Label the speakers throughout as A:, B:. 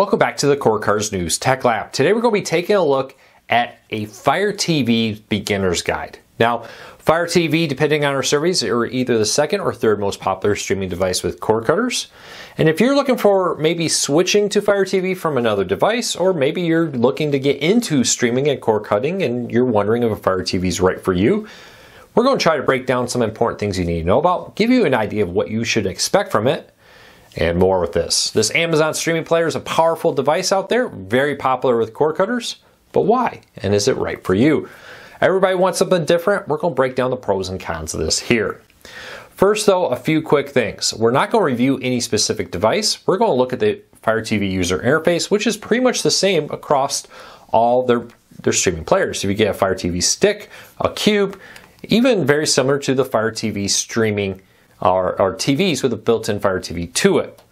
A: Welcome back to the Core Cars News Tech Lab. Today we're going to be taking a look at a Fire TV beginner's guide. Now, Fire TV, depending on our surveys, are either the second or third most popular streaming device with cord cutters. And if you're looking for maybe switching to Fire TV from another device, or maybe you're looking to get into streaming and cord cutting and you're wondering if a Fire TV is right for you, we're going to try to break down some important things you need to know about, give you an idea of what you should expect from it, and more with this. This Amazon streaming player is a powerful device out there, very popular with cord cutters, but why? And is it right for you? Everybody wants something different. We're going to break down the pros and cons of this here. First though, a few quick things. We're not going to review any specific device. We're going to look at the Fire TV user interface, which is pretty much the same across all their streaming players. If you get a Fire TV stick, a cube, even very similar to the Fire TV streaming or TVs with a built-in Fire TV to it.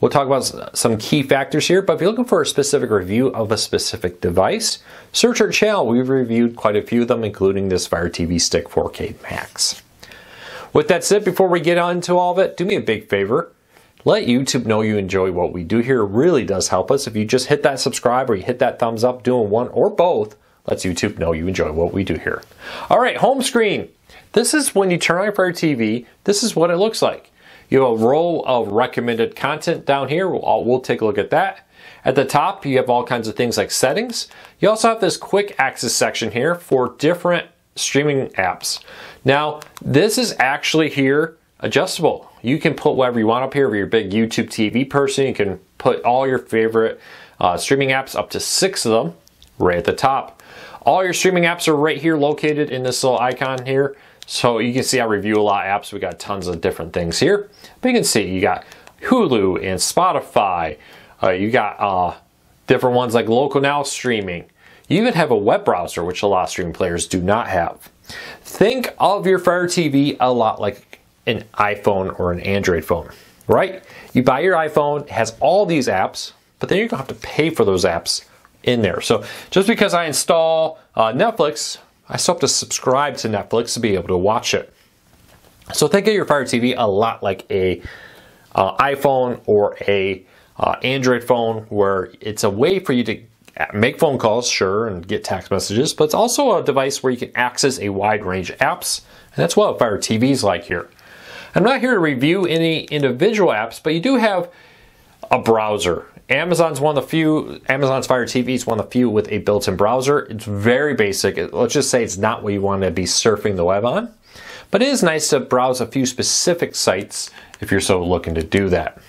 A: We'll talk about some key factors here, but if you're looking for a specific review of a specific device, search our channel. We've reviewed quite a few of them, including this Fire TV Stick 4K Max. With that said, before we get on to all of it, do me a big favor. Let YouTube know you enjoy what we do here. It really does help us. If you just hit that subscribe or you hit that thumbs up, doing one or both, lets YouTube know you enjoy what we do here. All right, home screen. This is when you turn on your Fire TV, this is what it looks like. You have a row of recommended content down here. We'll take a look at that. At the top, you have all kinds of things like settings. You also have this quick access section here for different streaming apps. Now, this is actually here adjustable. You can put whatever you want up here. If you're a big YouTube TV person, you can put all your favorite streaming apps, up to 6 of them, right at the top. All your streaming apps are right here located in this little icon here. So you can see I review a lot of apps. We got tons of different things here. But you can see you got Hulu and Spotify. You got different ones like Local Now streaming. You even have a web browser, which a lot of streaming players do not have. Think of your Fire TV a lot like an iPhone or an Android phone, right? You buy your iPhone, it has all these apps, but then you're going to have to pay for those apps in there. So just because I install Netflix, I still have to subscribe to Netflix to be able to watch it. So think of your Fire TV a lot like a iPhone or a Android phone, where it's a way for you to make phone calls, sure, and get text messages, but it's also a device where you can access a wide range of apps, and that's what a Fire TV is like here. I'm not here to review any individual apps, but you do have a browser. Amazon's Fire TV is one of the few with a built-in browser. It's very basic. Let's just say it's not what you want to be surfing the web on. But it is nice to browse a few specific sites if you're so looking to do that.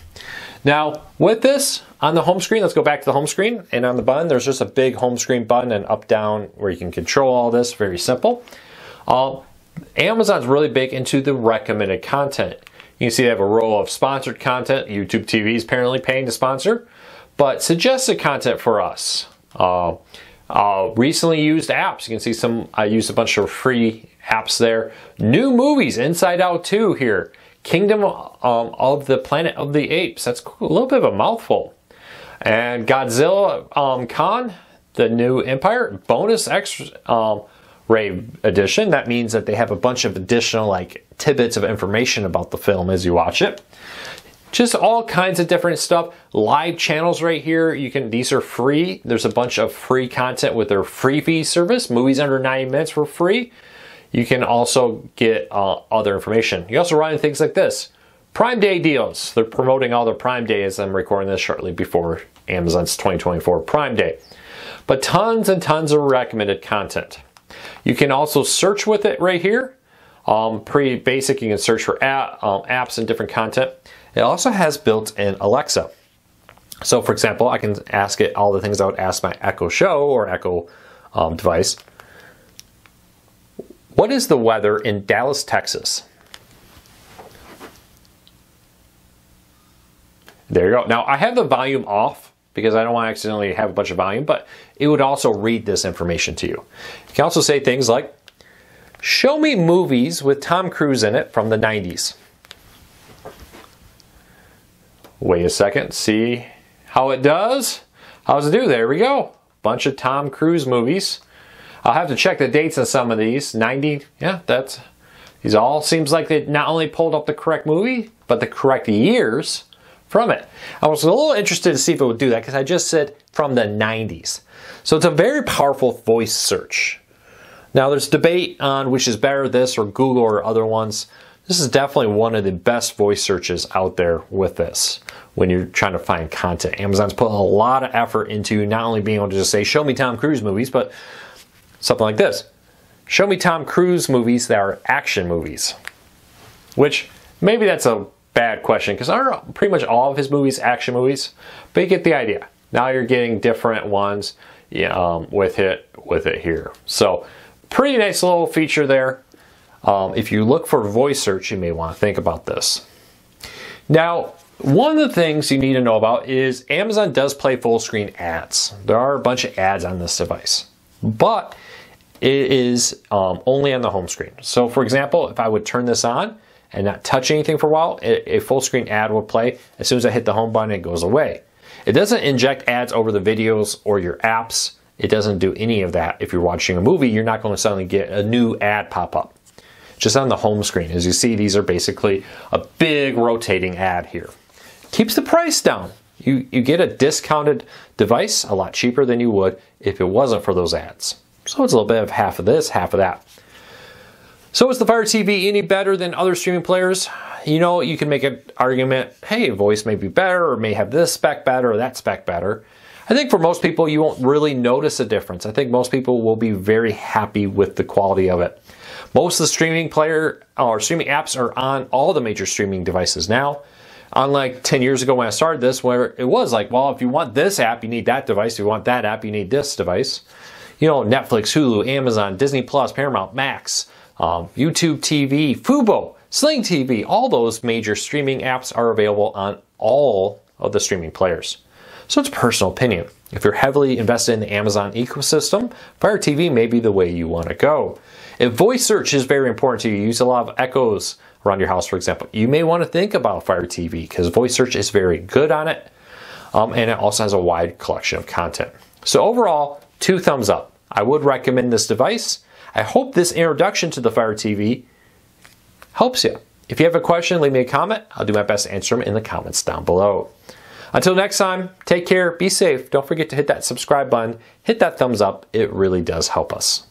A: Now, with this, on the home screen, let's go back to the home screen. And on the button, there's just a big home screen button and up-down where you can control all this. Very simple. Amazon's really big into the recommended content. You can see they have a row of sponsored content. YouTube TV is apparently paying to sponsor. But suggested content for us. Recently used apps. You can see I used a bunch of free apps there. New movies, Inside Out 2 here. Kingdom of the Planet of the Apes. That's cool. A little bit of a mouthful. And Godzilla Khan, the new Empire, bonus X-ray edition. That means that they have a bunch of additional like tidbits of information about the film as you watch it. Just all kinds of different stuff. Live channels right here. These are free. There's a bunch of free content with their free fee service. Movies under 90 minutes for free. You can also get other information. You also run into things like this. Prime Day deals. They're promoting all their Prime Day as I'm recording this shortly before Amazon's 2024 Prime Day. But tons and tons of recommended content. You can also search with it right here. Pretty basic. You can search for apps and different content. It also has built-in Alexa. So for example, I can ask it all the things I would ask my Echo Show or Echo device. What is the weather in Dallas, Texas? There you go. Now I have the volume off because I don't want to accidentally have a bunch of volume, but it would also read this information to you. You can also say things like, show me movies with Tom Cruise in it from the 90s. Wait a second, see how it does? How does it do? There we go. Bunch of Tom Cruise movies. I'll have to check the dates on some of these. 90, yeah, these all seems like they not only pulled up the correct movie, but the correct years from it. I was a little interested to see if it would do that because I just said from the 90s. So it's a very powerful voice search. Now there's debate on which is better, this or Google or other ones. This is definitely one of the best voice searches out there with this when you're trying to find content. Amazon's put a lot of effort into not only being able to just say, show me Tom Cruise movies, but something like this. Show me Tom Cruise movies that are action movies. Which, maybe that's a bad question, because aren't pretty much all of his movies action movies? But you get the idea. Now you're getting different ones with it here. So, pretty nice little feature there. If you look for voice search, you may want to think about this. Now, one of the things you need to know about is Amazon does play full screen ads. There are a bunch of ads on this device, but it is only on the home screen. So for example, if I would turn this on and not touch anything for a while, a full screen ad will play. As soon as I hit the home button, it goes away. It doesn't inject ads over the videos or your apps. It doesn't do any of that. If you're watching a movie, you're not going to suddenly get a new ad pop up. Just on the home screen. As you see, these are basically a big rotating ad here. Keeps the price down. You get a discounted device a lot cheaper than you would if it wasn't for those ads. So it's a little bit of half of this, half of that. So is the Fire TV any better than other streaming players? You know, you can make an argument, hey, voice may be better or may have this spec better or that spec better. I think for most people, you won't really notice a difference. I think most people will be very happy with the quality of it. Most of the streaming apps are on all the major streaming devices now. Unlike 10 years ago when I started this, where it was like, well, if you want this app, you need that device. If you want that app, you need this device. You know, Netflix, Hulu, Amazon, Disney Plus, Paramount, Max, YouTube TV, Fubo, Sling TV, all those major streaming apps are available on all of the streaming players. So it's personal opinion. If you're heavily invested in the Amazon ecosystem, Fire TV may be the way you want to go. If voice search is very important to you, use a lot of echoes around your house, for example, you may want to think about Fire TV because voice search is very good on it, and it also has a wide collection of content. So overall, 2 thumbs up. I would recommend this device. I hope this introduction to the Fire TV helps you. If you have a question, leave me a comment. I'll do my best to answer them in the comments down below. Until next time, take care, be safe. Don't forget to hit that subscribe button, hit that thumbs up. It really does help us.